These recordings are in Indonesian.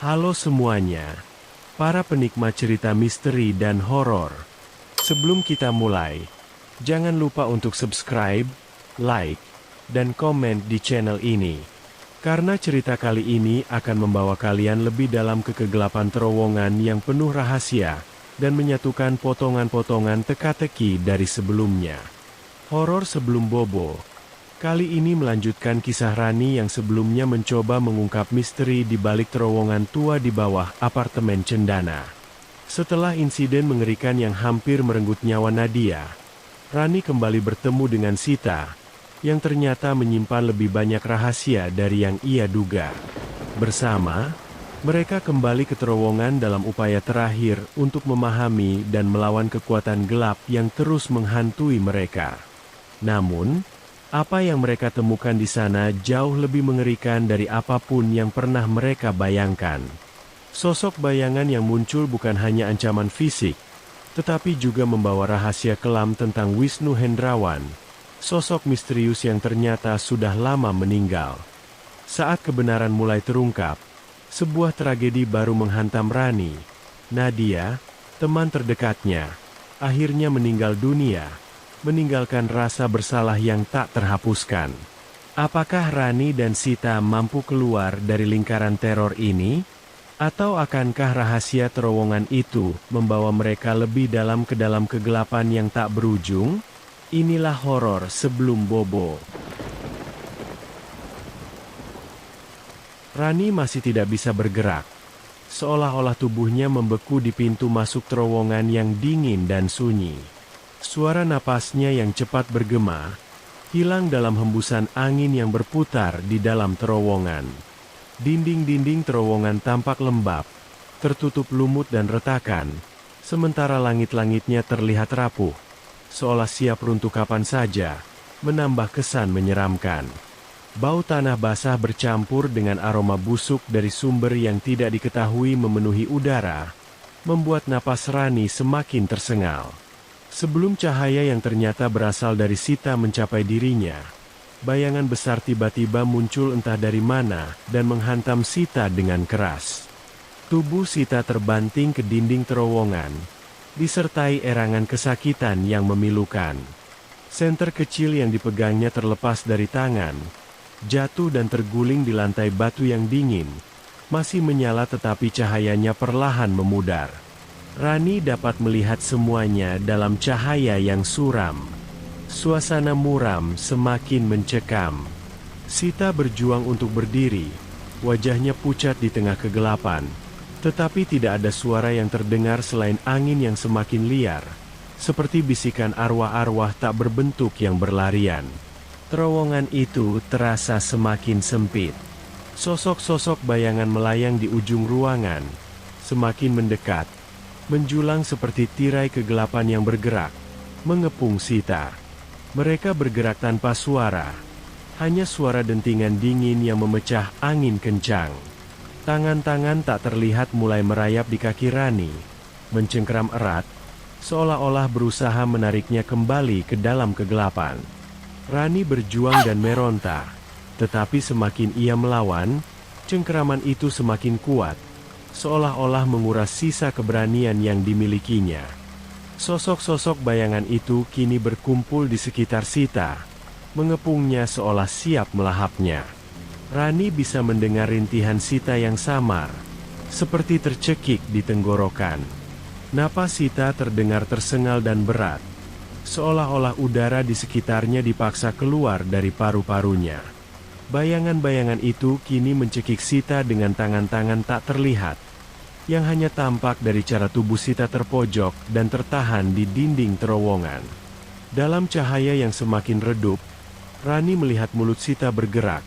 Halo semuanya, para penikmat cerita misteri dan horor. Sebelum kita mulai, jangan lupa untuk subscribe, like, dan komen di channel ini. Karena cerita kali ini akan membawa kalian lebih dalam ke kegelapan terowongan yang penuh rahasia, dan menyatukan potongan-potongan teka-teki dari sebelumnya. Horor sebelum bobo. Kali ini melanjutkan kisah Rani yang sebelumnya mencoba mengungkap misteri di balik terowongan tua di bawah apartemen Cendana. Setelah insiden mengerikan yang hampir merenggut nyawa Nadia, Rani kembali bertemu dengan Sita, yang ternyata menyimpan lebih banyak rahasia dari yang ia duga. Bersama, mereka kembali ke terowongan dalam upaya terakhir untuk memahami dan melawan kekuatan gelap yang terus menghantui mereka. Namun, apa yang mereka temukan di sana jauh lebih mengerikan dari apapun yang pernah mereka bayangkan. Sosok bayangan yang muncul bukan hanya ancaman fisik, tetapi juga membawa rahasia kelam tentang Wisnu Hendrawan, sosok misterius yang ternyata sudah lama meninggal. Saat kebenaran mulai terungkap, sebuah tragedi baru menghantam Rani. Nadia, teman terdekatnya, akhirnya meninggal dunia, meninggalkan rasa bersalah yang tak terhapuskan. Apakah Rani dan Sita mampu keluar dari lingkaran teror ini? Atau akankah rahasia terowongan itu membawa mereka lebih dalam ke dalam kegelapan yang tak berujung? Inilah horor sebelum bobo. Rani masih tidak bisa bergerak. Seolah-olah tubuhnya membeku di pintu masuk terowongan yang dingin dan sunyi. Suara napasnya yang cepat bergema, hilang dalam hembusan angin yang berputar di dalam terowongan. Dinding-dinding terowongan tampak lembab, tertutup lumut dan retakan, sementara langit-langitnya terlihat rapuh, seolah siap runtuh kapan saja, menambah kesan menyeramkan. Bau tanah basah bercampur dengan aroma busuk dari sumber yang tidak diketahui memenuhi udara, membuat napas Rani semakin tersengal. Sebelum cahaya yang ternyata berasal dari Sita mencapai dirinya, bayangan besar tiba-tiba muncul entah dari mana dan menghantam Sita dengan keras. Tubuh Sita terbanting ke dinding terowongan, disertai erangan kesakitan yang memilukan. Senter kecil yang dipegangnya terlepas dari tangan, jatuh dan terguling di lantai batu yang dingin, masih menyala tetapi cahayanya perlahan memudar. Rani dapat melihat semuanya dalam cahaya yang suram. Suasana muram semakin mencekam. Sita berjuang untuk berdiri, wajahnya pucat di tengah kegelapan. Tetapi tidak ada suara yang terdengar selain angin yang semakin liar, seperti bisikan arwah-arwah tak berbentuk yang berlarian. Terowongan itu terasa semakin sempit. Sosok-sosok bayangan melayang di ujung ruangan, semakin mendekat, menjulang seperti tirai kegelapan yang bergerak, mengepung Sita. Mereka bergerak tanpa suara, hanya suara dentingan dingin yang memecah angin kencang. Tangan-tangan tak terlihat mulai merayap di kaki Rani, mencengkeram erat, seolah-olah berusaha menariknya kembali ke dalam kegelapan. Rani berjuang dan meronta, tetapi semakin ia melawan, cengkeraman itu semakin kuat, seolah-olah menguras sisa keberanian yang dimilikinya. Sosok-sosok bayangan itu kini berkumpul di sekitar Sita, mengepungnya seolah siap melahapnya. Rani bisa mendengar rintihan Sita yang samar, seperti tercekik di tenggorokan. Napas Sita terdengar tersengal dan berat, seolah-olah udara di sekitarnya dipaksa keluar dari paru-parunya. Bayangan-bayangan itu kini mencekik Sita dengan tangan-tangan tak terlihat, yang hanya tampak dari cara tubuh Sita terpojok dan tertahan di dinding terowongan. Dalam cahaya yang semakin redup, Rani melihat mulut Sita bergerak,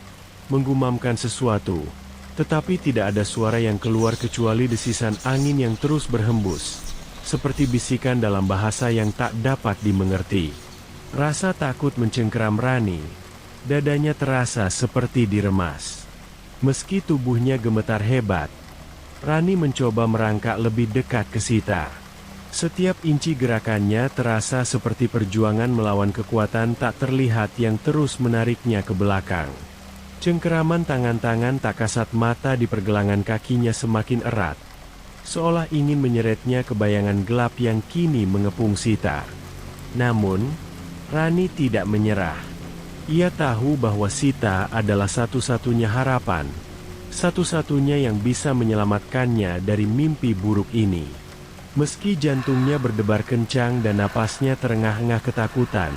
menggumamkan sesuatu, tetapi tidak ada suara yang keluar kecuali desisan angin yang terus berhembus, seperti bisikan dalam bahasa yang tak dapat dimengerti. Rasa takut mencengkeram Rani. Dadanya terasa seperti diremas. Meski tubuhnya gemetar hebat, Rani mencoba merangkak lebih dekat ke Sita. Setiap inci gerakannya terasa seperti perjuangan melawan kekuatan tak terlihat yang terus menariknya ke belakang. Cengkeraman tangan-tangan tak kasat mata di pergelangan kakinya semakin erat, seolah ingin menyeretnya ke bayangan gelap yang kini mengepung Sita. Namun, Rani tidak menyerah. Ia tahu bahwa Sita adalah satu-satunya harapan, satu-satunya yang bisa menyelamatkannya dari mimpi buruk ini. Meski jantungnya berdebar kencang dan napasnya terengah-engah ketakutan,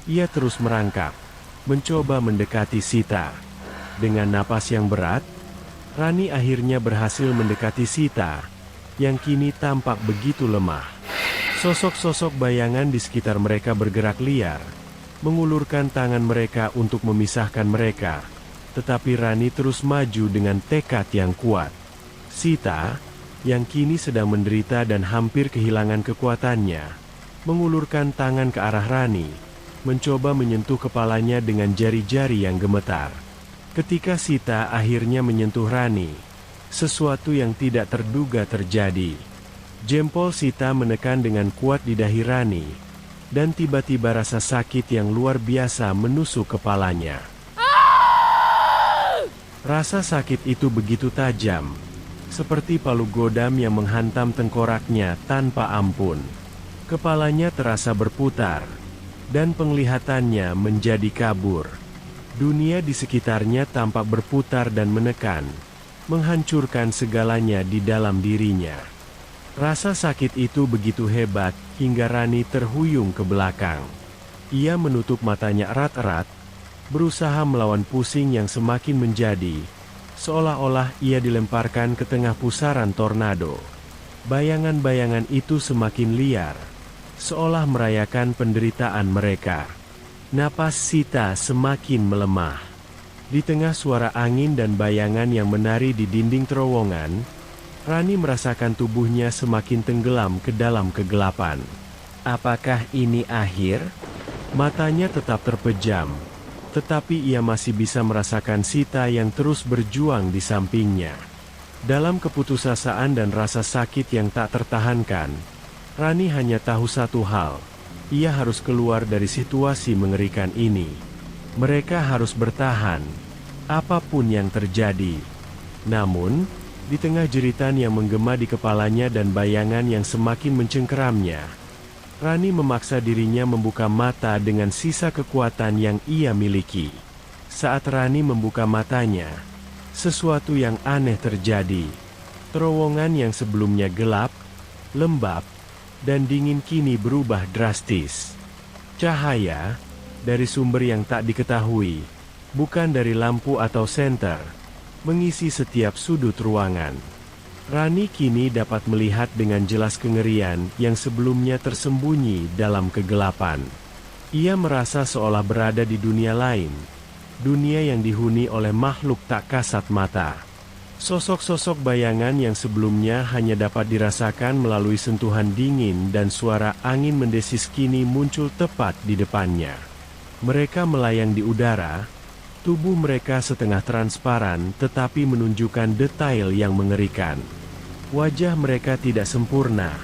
ia terus merangkak, mencoba mendekati Sita. Dengan napas yang berat, Rani akhirnya berhasil mendekati Sita, yang kini tampak begitu lemah. Sosok-sosok bayangan di sekitar mereka bergerak liar, mengulurkan tangan mereka untuk memisahkan mereka, tetapi Rani terus maju dengan tekad yang kuat. Sita, yang kini sedang menderita dan hampir kehilangan kekuatannya, mengulurkan tangan ke arah Rani, mencoba menyentuh kepalanya dengan jari-jari yang gemetar. Ketika Sita akhirnya menyentuh Rani, sesuatu yang tidak terduga terjadi. Jempol Sita menekan dengan kuat di dahi Rani, dan tiba-tiba rasa sakit yang luar biasa menusuk kepalanya. Rasa sakit itu begitu tajam, seperti palu godam yang menghantam tengkoraknya tanpa ampun. Kepalanya terasa berputar, dan penglihatannya menjadi kabur. Dunia di sekitarnya tampak berputar dan menekan, menghancurkan segalanya di dalam dirinya. Rasa sakit itu begitu hebat, hingga Rani terhuyung ke belakang. Ia menutup matanya erat-erat, berusaha melawan pusing yang semakin menjadi, seolah-olah ia dilemparkan ke tengah pusaran tornado. Bayangan-bayangan itu semakin liar, seolah merayakan penderitaan mereka. Napas Sita semakin melemah. Di tengah suara angin dan bayangan yang menari di dinding terowongan, Rani merasakan tubuhnya semakin tenggelam ke dalam kegelapan. Apakah ini akhir? Matanya tetap terpejam, tetapi ia masih bisa merasakan Sita yang terus berjuang di sampingnya. Dalam keputusasaan dan rasa sakit yang tak tertahankan, Rani hanya tahu satu hal. Ia harus keluar dari situasi mengerikan ini. Mereka harus bertahan, apapun yang terjadi. Namun, di tengah jeritan yang menggema di kepalanya dan bayangan yang semakin mencengkeramnya, Rani memaksa dirinya membuka mata dengan sisa kekuatan yang ia miliki. Saat Rani membuka matanya, sesuatu yang aneh terjadi. Terowongan yang sebelumnya gelap, lembab, dan dingin kini berubah drastis. Cahaya, dari sumber yang tak diketahui, bukan dari lampu atau senter, mengisi setiap sudut ruangan. Rani kini dapat melihat dengan jelas kengerian yang sebelumnya tersembunyi dalam kegelapan. Ia merasa seolah berada di dunia lain, dunia yang dihuni oleh makhluk tak kasat mata. Sosok-sosok bayangan yang sebelumnya hanya dapat dirasakan melalui sentuhan dingin dan suara angin mendesis kini muncul tepat di depannya. Mereka melayang di udara, tubuh mereka setengah transparan tetapi menunjukkan detail yang mengerikan. Wajah mereka tidak sempurna,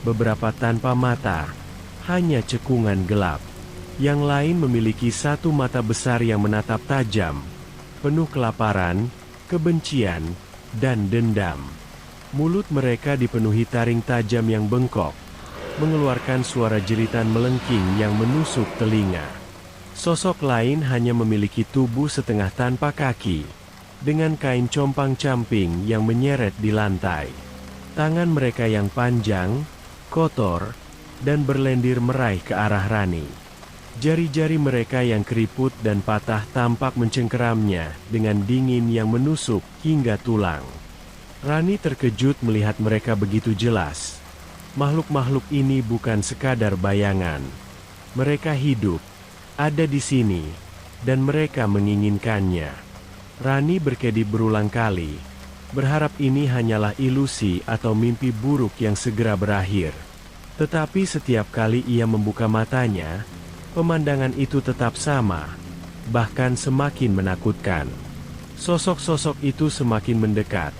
beberapa tanpa mata, hanya cekungan gelap. Yang lain memiliki satu mata besar yang menatap tajam, penuh kelaparan, kebencian, dan dendam. Mulut mereka dipenuhi taring tajam yang bengkok, mengeluarkan suara jeritan melengking yang menusuk telinga. Sosok lain hanya memiliki tubuh setengah tanpa kaki, dengan kain compang-camping yang menyeret di lantai. Tangan mereka yang panjang, kotor, dan berlendir meraih ke arah Rani. Jari-jari mereka yang keriput dan patah tampak mencengkeramnya dengan dingin yang menusuk hingga tulang. Rani terkejut melihat mereka begitu jelas. Makhluk-makhluk ini bukan sekadar bayangan. Mereka hidup, ada di sini, dan mereka menginginkannya. Rani berkedip berulang kali, berharap ini hanyalah ilusi atau mimpi buruk yang segera berakhir. Tetapi setiap kali ia membuka matanya, pemandangan itu tetap sama, bahkan semakin menakutkan. Sosok-sosok itu semakin mendekat,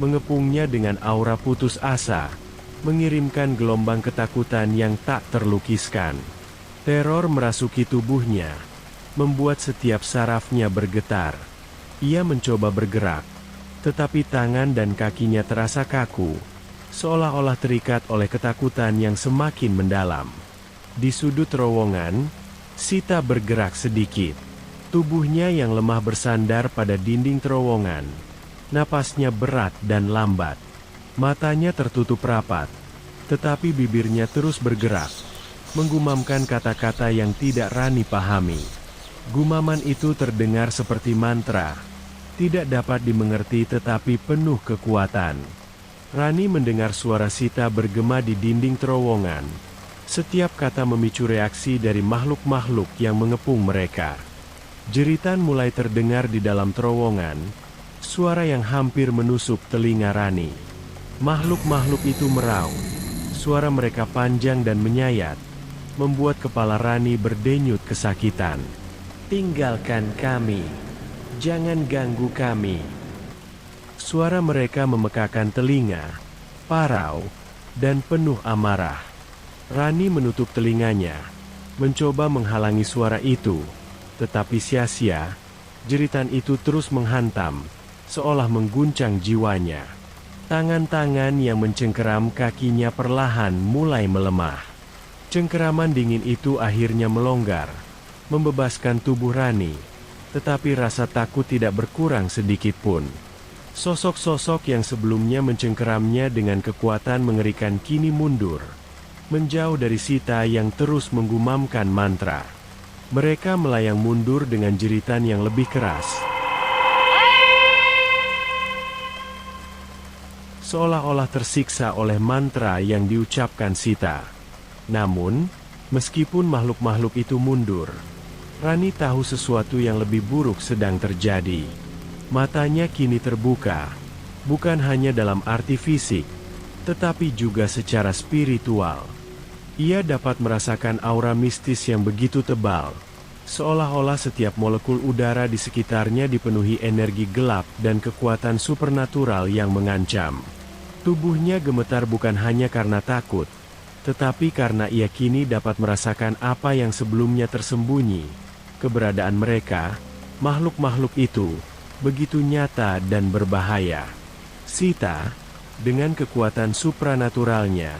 mengepungnya dengan aura putus asa, mengirimkan gelombang ketakutan yang tak terlukiskan. Teror merasuki tubuhnya, membuat setiap sarafnya bergetar. Ia mencoba bergerak, tetapi tangan dan kakinya terasa kaku, seolah-olah terikat oleh ketakutan yang semakin mendalam. Di sudut terowongan, Sita bergerak sedikit. Tubuhnya yang lemah bersandar pada dinding terowongan. Napasnya berat dan lambat. Matanya tertutup rapat, tetapi bibirnya terus bergerak, menggumamkan kata-kata yang tidak Rani pahami. Gumaman itu terdengar seperti mantra, tidak dapat dimengerti tetapi penuh kekuatan. Rani mendengar suara Sita bergema di dinding terowongan. Setiap kata memicu reaksi dari makhluk-makhluk yang mengepung mereka. Jeritan mulai terdengar di dalam terowongan, suara yang hampir menusuk telinga Rani. Makhluk-makhluk itu meraung, suara mereka panjang dan menyayat, membuat kepala Rani berdenyut kesakitan. "Tinggalkan kami, jangan ganggu kami." Suara mereka memekakan telinga, parau, dan penuh amarah. Rani menutup telinganya, mencoba menghalangi suara itu, tetapi sia-sia. Jeritan itu terus menghantam, seolah mengguncang jiwanya. Tangan-tangan yang mencengkeram kakinya perlahan mulai melemah. Cengkeraman dingin itu akhirnya melonggar, membebaskan tubuh Rani, tetapi rasa takut tidak berkurang sedikit pun. Sosok-sosok yang sebelumnya mencengkeramnya dengan kekuatan mengerikan kini mundur, menjauh dari Sita yang terus menggumamkan mantra. Mereka melayang mundur dengan jeritan yang lebih keras, seolah-olah tersiksa oleh mantra yang diucapkan Sita. Namun, meskipun makhluk-makhluk itu mundur, Rani tahu sesuatu yang lebih buruk sedang terjadi. Matanya kini terbuka, bukan hanya dalam arti fisik, tetapi juga secara spiritual. Ia dapat merasakan aura mistis yang begitu tebal, seolah-olah setiap molekul udara di sekitarnya dipenuhi energi gelap dan kekuatan supernatural yang mengancam. Tubuhnya gemetar bukan hanya karena takut, tetapi karena ia kini dapat merasakan apa yang sebelumnya tersembunyi. Keberadaan mereka, makhluk-makhluk itu, begitu nyata dan berbahaya. Sita, dengan kekuatan supranaturalnya,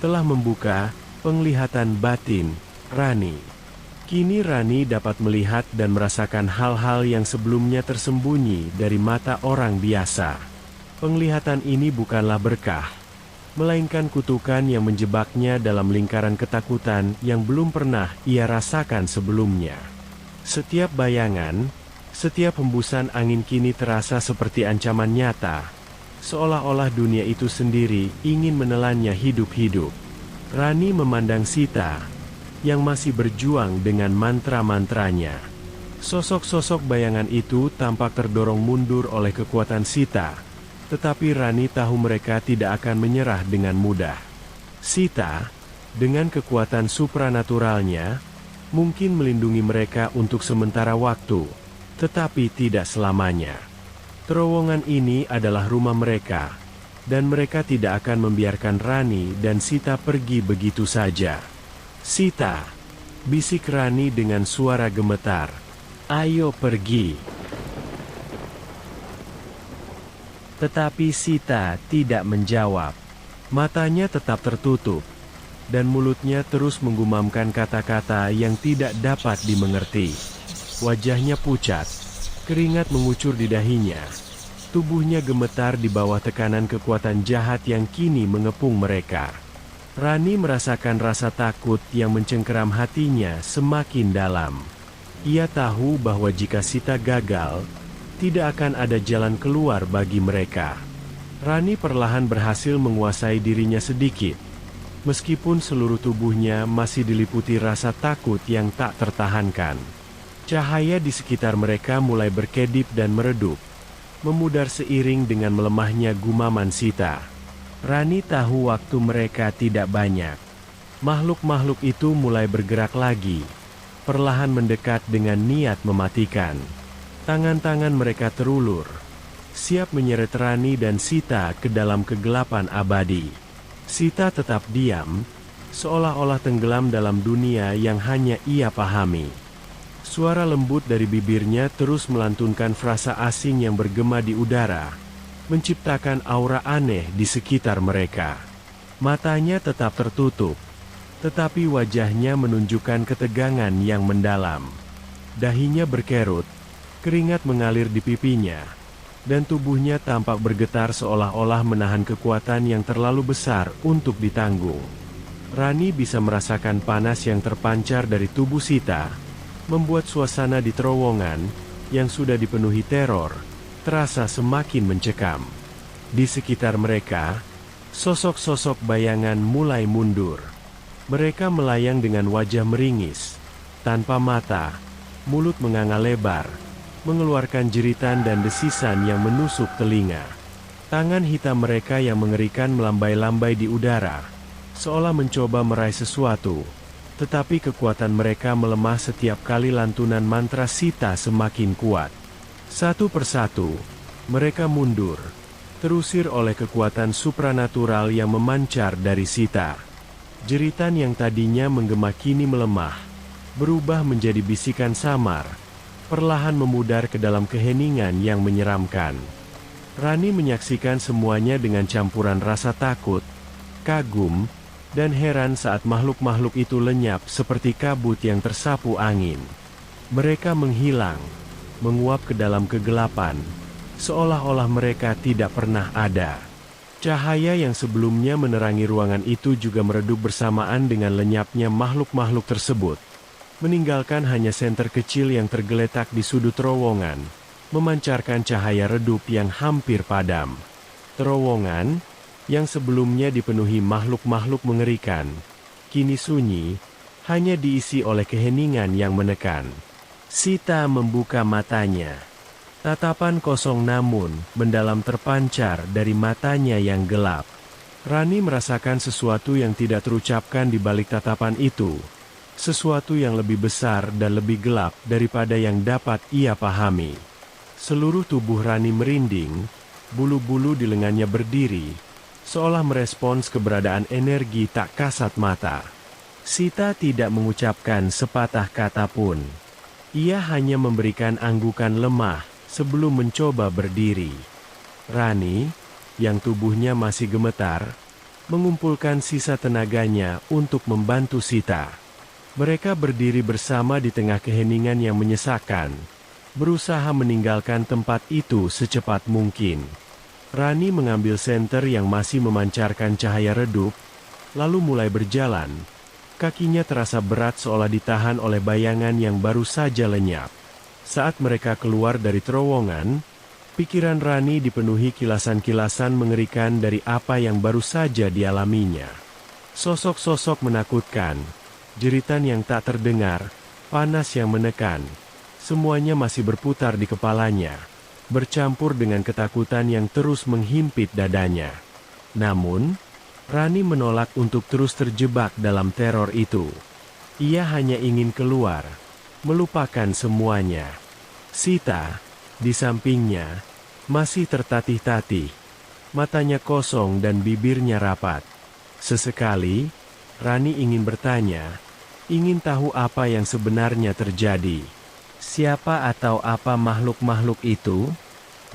telah membuka penglihatan batin Rani. Kini Rani dapat melihat dan merasakan hal-hal yang sebelumnya tersembunyi dari mata orang biasa. Penglihatan ini bukanlah berkah, melainkan kutukan yang menjebaknya dalam lingkaran ketakutan yang belum pernah ia rasakan sebelumnya. Setiap bayangan, setiap hembusan angin kini terasa seperti ancaman nyata, seolah-olah dunia itu sendiri ingin menelannya hidup-hidup. Rani memandang Sita, yang masih berjuang dengan mantra-mantranya. Sosok-sosok bayangan itu tampak terdorong mundur oleh kekuatan Sita, tetapi Rani tahu mereka tidak akan menyerah dengan mudah. Sita, dengan kekuatan supranaturalnya, mungkin melindungi mereka untuk sementara waktu, tetapi tidak selamanya. Terowongan ini adalah rumah mereka, dan mereka tidak akan membiarkan Rani dan Sita pergi begitu saja. "Sita," bisik Rani dengan suara gemetar, "ayo pergi." Tetapi Sita tidak menjawab. Matanya tetap tertutup, dan mulutnya terus menggumamkan kata-kata yang tidak dapat dimengerti. Wajahnya pucat, keringat mengucur di dahinya. Tubuhnya gemetar di bawah tekanan kekuatan jahat yang kini mengepung mereka. Rani merasakan rasa takut yang mencengkeram hatinya semakin dalam. Ia tahu bahwa jika Sita gagal, tidak akan ada jalan keluar bagi mereka. Rani perlahan berhasil menguasai dirinya sedikit, meskipun seluruh tubuhnya masih diliputi rasa takut yang tak tertahankan. Cahaya di sekitar mereka mulai berkedip dan meredup, memudar seiring dengan melemahnya gumaman Sita. Rani tahu waktu mereka tidak banyak. Makhluk-makhluk itu mulai bergerak lagi, perlahan mendekat dengan niat mematikan. Tangan-tangan mereka terulur, siap menyeret Rani dan Sita ke dalam kegelapan abadi. Sita tetap diam, seolah-olah tenggelam dalam dunia yang hanya ia pahami. Suara lembut dari bibirnya terus melantunkan frasa asing yang bergema di udara, menciptakan aura aneh di sekitar mereka. Matanya tetap tertutup, tetapi wajahnya menunjukkan ketegangan yang mendalam. Dahinya berkerut, keringat mengalir di pipinya, dan tubuhnya tampak bergetar seolah-olah menahan kekuatan yang terlalu besar untuk ditanggung. Rani bisa merasakan panas yang terpancar dari tubuh Sita, membuat suasana di terowongan, yang sudah dipenuhi teror, terasa semakin mencekam. Di sekitar mereka, sosok-sosok bayangan mulai mundur. Mereka melayang dengan wajah meringis, tanpa mata, mulut menganga lebar, mengeluarkan jeritan dan desisan yang menusuk telinga. Tangan hitam mereka yang mengerikan melambai-lambai di udara, seolah mencoba meraih sesuatu. Tetapi kekuatan mereka melemah setiap kali lantunan mantra Sita semakin kuat. Satu persatu, mereka mundur, terusir oleh kekuatan supranatural yang memancar dari Sita. Jeritan yang tadinya menggema kini melemah, berubah menjadi bisikan samar, perlahan memudar ke dalam keheningan yang menyeramkan. Rani menyaksikan semuanya dengan campuran rasa takut, kagum, dan heran saat makhluk-makhluk itu lenyap seperti kabut yang tersapu angin. Mereka menghilang, menguap ke dalam kegelapan, seolah-olah mereka tidak pernah ada. Cahaya yang sebelumnya menerangi ruangan itu juga meredup bersamaan dengan lenyapnya makhluk-makhluk tersebut, meninggalkan hanya senter kecil yang tergeletak di sudut terowongan, memancarkan cahaya redup yang hampir padam. Terowongan yang sebelumnya dipenuhi makhluk-makhluk mengerikan, kini sunyi, hanya diisi oleh keheningan yang menekan. Sita membuka matanya. Tatapan kosong namun mendalam terpancar dari matanya yang gelap. Rani merasakan sesuatu yang tidak terucapkan di balik tatapan itu. Sesuatu yang lebih besar dan lebih gelap daripada yang dapat ia pahami. Seluruh tubuh Rani merinding, bulu-bulu di lengannya berdiri, seolah merespons keberadaan energi tak kasat mata. Sita tidak mengucapkan sepatah kata pun. Ia hanya memberikan anggukan lemah sebelum mencoba berdiri. Rani, yang tubuhnya masih gemetar, mengumpulkan sisa tenaganya untuk membantu Sita. Mereka berdiri bersama di tengah keheningan yang menyesakkan, berusaha meninggalkan tempat itu secepat mungkin. Rani mengambil senter yang masih memancarkan cahaya redup, lalu mulai berjalan. Kakinya terasa berat seolah ditahan oleh bayangan yang baru saja lenyap. Saat mereka keluar dari terowongan, pikiran Rani dipenuhi kilasan-kilasan mengerikan dari apa yang baru saja dialaminya. Sosok-sosok menakutkan, jeritan yang tak terdengar, panas yang menekan, semuanya masih berputar di kepalanya, bercampur dengan ketakutan yang terus menghimpit dadanya. Namun, Rani menolak untuk terus terjebak dalam teror itu. Ia hanya ingin keluar, melupakan semuanya. Sita, di sampingnya, masih tertatih-tatih, matanya kosong dan bibirnya rapat. Sesekali, Rani ingin bertanya, ingin tahu apa yang sebenarnya terjadi. Siapa atau apa makhluk-makhluk itu?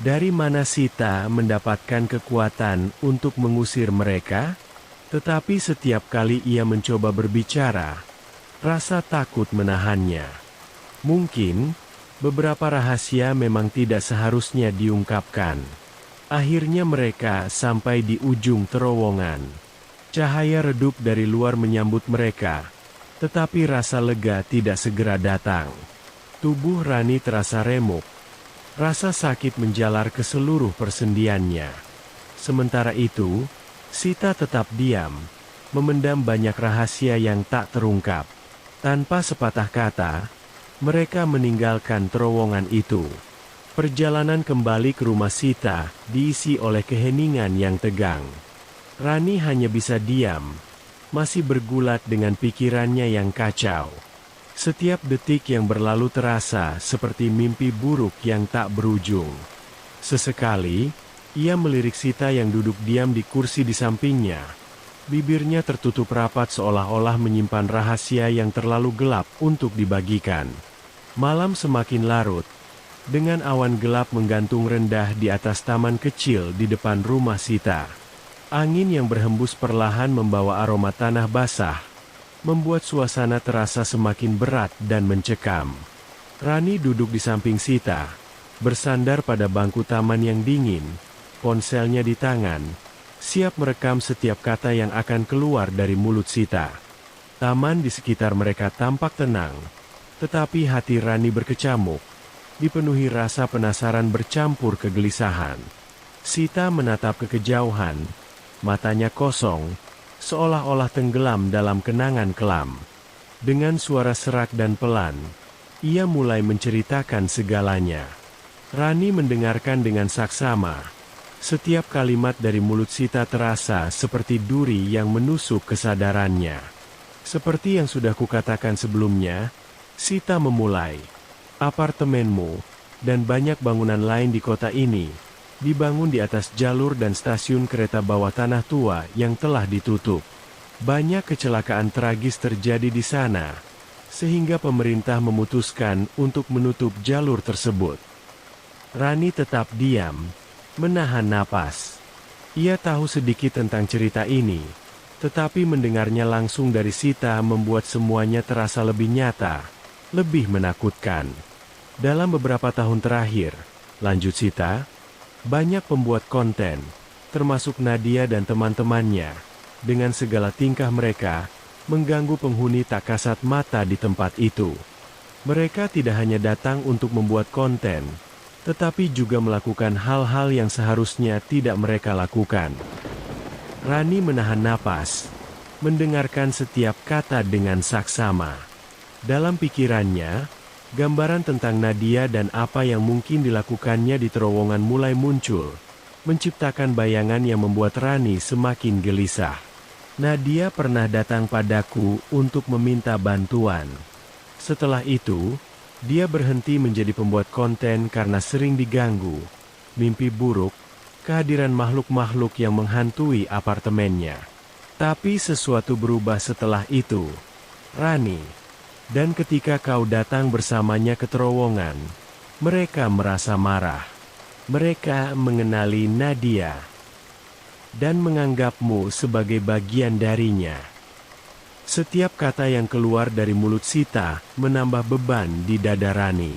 Dari mana Sita mendapatkan kekuatan untuk mengusir mereka? Tetapi setiap kali ia mencoba berbicara, rasa takut menahannya. Mungkin, beberapa rahasia memang tidak seharusnya diungkapkan. Akhirnya mereka sampai di ujung terowongan. Cahaya redup dari luar menyambut mereka, tetapi rasa lega tidak segera datang. Tubuh Rani terasa remuk. Rasa sakit menjalar ke seluruh persendiannya. Sementara itu, Sita tetap diam, memendam banyak rahasia yang tak terungkap. Tanpa sepatah kata, mereka meninggalkan terowongan itu. Perjalanan kembali ke rumah Sita diisi oleh keheningan yang tegang. Rani hanya bisa diam, masih bergulat dengan pikirannya yang kacau. Setiap detik yang berlalu terasa seperti mimpi buruk yang tak berujung. Sesekali, ia melirik Sita yang duduk diam di kursi di sampingnya. Bibirnya tertutup rapat seolah-olah menyimpan rahasia yang terlalu gelap untuk dibagikan. Malam semakin larut, dengan awan gelap menggantung rendah di atas taman kecil di depan rumah Sita. Angin yang berhembus perlahan membawa aroma tanah basah, membuat suasana terasa semakin berat dan mencekam. Rani duduk di samping Sita, bersandar pada bangku taman yang dingin, ponselnya di tangan, siap merekam setiap kata yang akan keluar dari mulut Sita. Taman di sekitar mereka tampak tenang, tetapi hati Rani berkecamuk, dipenuhi rasa penasaran bercampur kegelisahan. Sita menatap ke kejauhan, matanya kosong, seolah-olah tenggelam dalam kenangan kelam. Dengan suara serak dan pelan, ia mulai menceritakan segalanya. Rani mendengarkan dengan saksama. Setiap kalimat dari mulut Sita terasa seperti duri yang menusuk kesadarannya. Seperti yang sudah kukatakan sebelumnya, Sita memulai. Apartemenmu, dan banyak bangunan lain di kota ini, dibangun di atas jalur dan stasiun kereta bawah tanah tua yang telah ditutup. Banyak kecelakaan tragis terjadi di sana, sehingga pemerintah memutuskan untuk menutup jalur tersebut. Rani tetap diam, menahan napas. Ia tahu sedikit tentang cerita ini, tetapi mendengarnya langsung dari Sita membuat semuanya terasa lebih nyata, lebih menakutkan. Dalam beberapa tahun terakhir, lanjut Sita, banyak pembuat konten, termasuk Nadia dan teman-temannya, dengan segala tingkah mereka, mengganggu penghuni tak kasat mata di tempat itu. Mereka tidak hanya datang untuk membuat konten, tetapi juga melakukan hal-hal yang seharusnya tidak mereka lakukan. Rani menahan napas, mendengarkan setiap kata dengan saksama. Dalam pikirannya, gambaran tentang Nadia dan apa yang mungkin dilakukannya di terowongan mulai muncul, menciptakan bayangan yang membuat Rani semakin gelisah. Nadia pernah datang padaku untuk meminta bantuan. Setelah itu, dia berhenti menjadi pembuat konten karena sering diganggu, mimpi buruk, kehadiran makhluk-makhluk yang menghantui apartemennya. Tapi sesuatu berubah setelah itu, Rani. Dan ketika kau datang bersamanya ke terowongan, mereka merasa marah. Mereka mengenali Nadia dan menganggapmu sebagai bagian darinya. Setiap kata yang keluar dari mulut Sita menambah beban di dada Rani.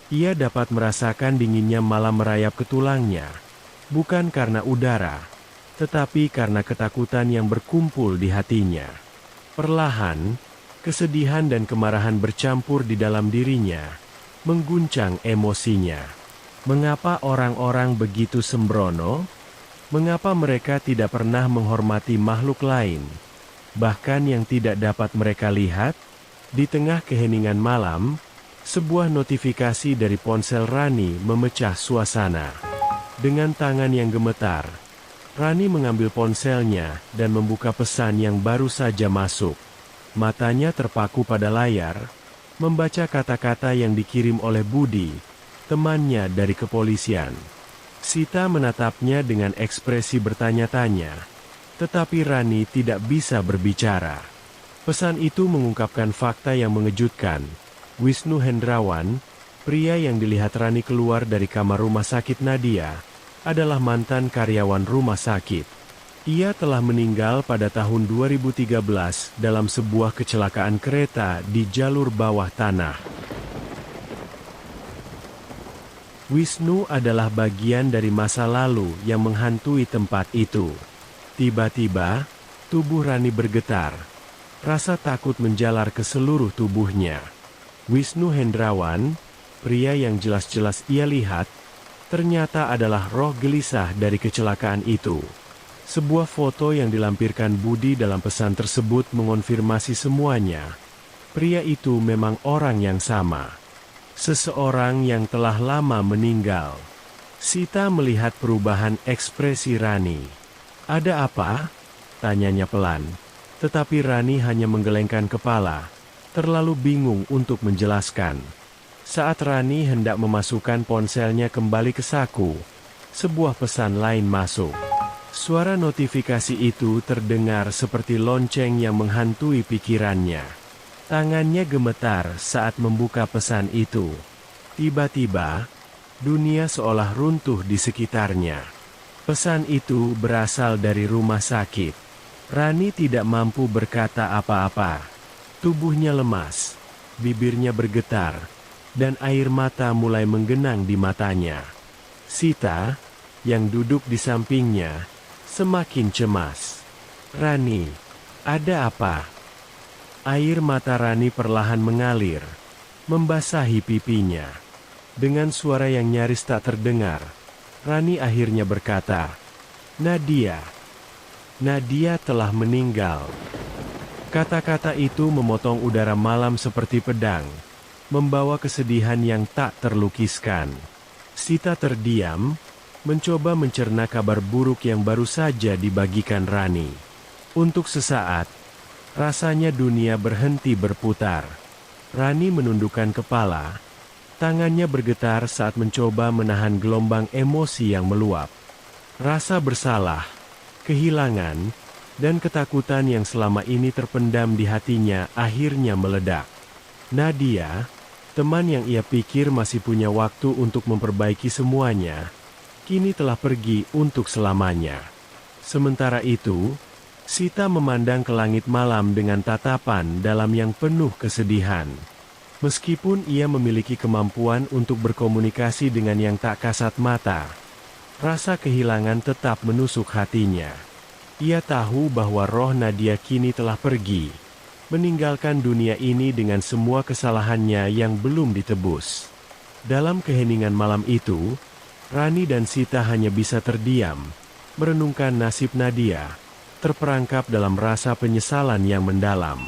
Ia dapat merasakan dinginnya malam merayap ke tulangnya, bukan karena udara, tetapi karena ketakutan yang berkumpul di hatinya. Perlahan, kesedihan dan kemarahan bercampur di dalam dirinya, mengguncang emosinya. Mengapa orang-orang begitu sembrono? Mengapa mereka tidak pernah menghormati makhluk lain, bahkan yang tidak dapat mereka lihat? Di tengah keheningan malam, sebuah notifikasi dari ponsel Rani memecah suasana. Dengan tangan yang gemetar, Rani mengambil ponselnya dan membuka pesan yang baru saja masuk. Matanya terpaku pada layar, membaca kata-kata yang dikirim oleh Budi, temannya dari kepolisian. Sita menatapnya dengan ekspresi bertanya-tanya, tetapi Rani tidak bisa berbicara. Pesan itu mengungkapkan fakta yang mengejutkan. Wisnu Hendrawan, pria yang dilihat Rani keluar dari kamar rumah sakit Nadia, adalah mantan karyawan rumah sakit. Ia telah meninggal pada tahun 2013 dalam sebuah kecelakaan kereta di jalur bawah tanah. Wisnu adalah bagian dari masa lalu yang menghantui tempat itu. Tiba-tiba, tubuh Rani bergetar. Rasa takut menjalar ke seluruh tubuhnya. Wisnu Hendrawan, pria yang jelas-jelas ia lihat, ternyata adalah roh gelisah dari kecelakaan itu. Sebuah foto yang dilampirkan Budi dalam pesan tersebut mengonfirmasi semuanya. Pria itu memang orang yang sama. Seseorang yang telah lama meninggal. Sita melihat perubahan ekspresi Rani. "Ada apa?" tanyanya pelan. Tetapi Rani hanya menggelengkan kepala, terlalu bingung untuk menjelaskan. Saat Rani hendak memasukkan ponselnya kembali ke saku, sebuah pesan lain masuk. Suara notifikasi itu terdengar seperti lonceng yang menghantui pikirannya. Tangannya gemetar saat membuka pesan itu. Tiba-tiba, dunia seolah runtuh di sekitarnya. Pesan itu berasal dari rumah sakit. Rani tidak mampu berkata apa-apa. Tubuhnya lemas, bibirnya bergetar, dan air mata mulai menggenang di matanya. Sita, yang duduk di sampingnya, semakin cemas. "Rani, ada apa?" Air mata Rani perlahan mengalir, membasahi pipinya. Dengan suara yang nyaris tak terdengar, Rani akhirnya berkata, "Nadia. Nadia telah meninggal." Kata-kata itu memotong udara malam seperti pedang, membawa kesedihan yang tak terlukiskan. Sita terdiam, mencoba mencerna kabar buruk yang baru saja dibagikan Rani. Untuk sesaat, rasanya dunia berhenti berputar. Rani menundukkan kepala, tangannya bergetar saat mencoba menahan gelombang emosi yang meluap. Rasa bersalah, kehilangan, dan ketakutan yang selama ini terpendam di hatinya akhirnya meledak. Nadia, teman yang ia pikir masih punya waktu untuk memperbaiki semuanya, kini telah pergi untuk selamanya. Sementara itu, Sita memandang ke langit malam dengan tatapan dalam yang penuh kesedihan. Meskipun ia memiliki kemampuan untuk berkomunikasi dengan yang tak kasat mata, rasa kehilangan tetap menusuk hatinya. Ia tahu bahwa roh Nadia kini telah pergi, meninggalkan dunia ini dengan semua kesalahannya yang belum ditebus. Dalam keheningan malam itu, Rani dan Sita hanya bisa terdiam, merenungkan nasib Nadia, terperangkap dalam rasa penyesalan yang mendalam.